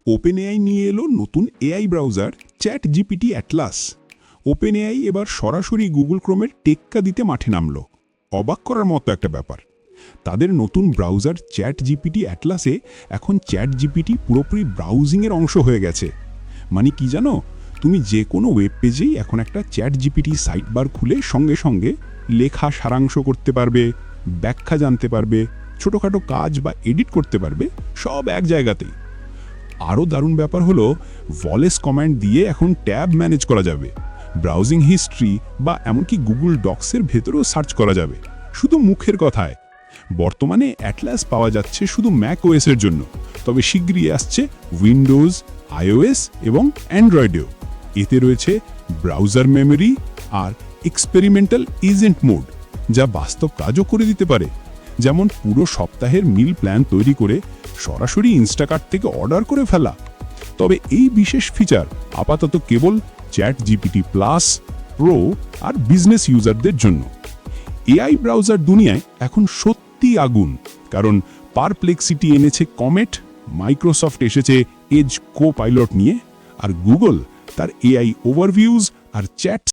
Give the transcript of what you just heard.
OpenAI নিয়ে এলো নতুন AI browser chat GPT Atlas. OpenAI এবার সরাসরি গুগল ক্রোমের টেক্কা দিতে মাঠে নামল। অবাক করার মতো একটা ব্যাপার। তাদের নতুন ব্রাউজার চ্যাট জিপিটি অ্যাটলাসে এখন চ্যাট জিপিটি পুরোপুরি ব্রাউজিংয়ের অংশ হয়ে গেছে। মানে কি জানো, তুমি যে কোনো ওয়েব পেজেই এখন একটা চ্যাট জিপিটি সাইট বার খুলে সঙ্গে সঙ্গে লেখা সারাংশ করতে পারবে, ব্যাখ্যা জানতে পারবে, ছোটোখাটো কাজ বা এডিট করতে পারবে, সব এক জায়গাতেই। আরও দারুণ ব্যাপার হলো, ভয়েস কমান্ড দিয়ে এখন ট্যাব ম্যানেজ করা যাবে, ব্রাউজিং হিস্ট্রি বা এমনকি গুগল ডক্সের ভেতরেও সার্চ করা যাবে, শুধু মুখের কথায়। বর্তমানে অ্যাটলাস পাওয়া যাচ্ছে শুধু ম্যাক ওএসের জন্য, তবে শিগগিরই আসছে উইন্ডোজ, আইওএস এবং অ্যান্ড্রয়েডেও। এতে রয়েছে ব্রাউজার মেমোরি আর এক্সপেরিমেন্টাল এজেন্ট মোড, যা বাস্তব কাজও করে দিতে পারে। যেমন পুরো সপ্তাহের মিল প্ল্যান তৈরি করে সরাসরি ইনস্টাকার্ট থেকে অর্ডার করে ফেলা। তবে এই বিশেষ ফিচার আপাতত কেবল চ্যাট জিপিটি প্লাস, প্রো আর বিজনেস ইউজারদের জন্য। এআই ব্রাউজার দুনিয়ায় এখন সত্যি আগুন, কারণ পারপ্লেক্সিটি এনেছে কমেট, মাইক্রোসফট এসেছে এজ কো পাইলট নিয়ে, আর গুগল তার এআই ওভারভিউজ আর চ্যাট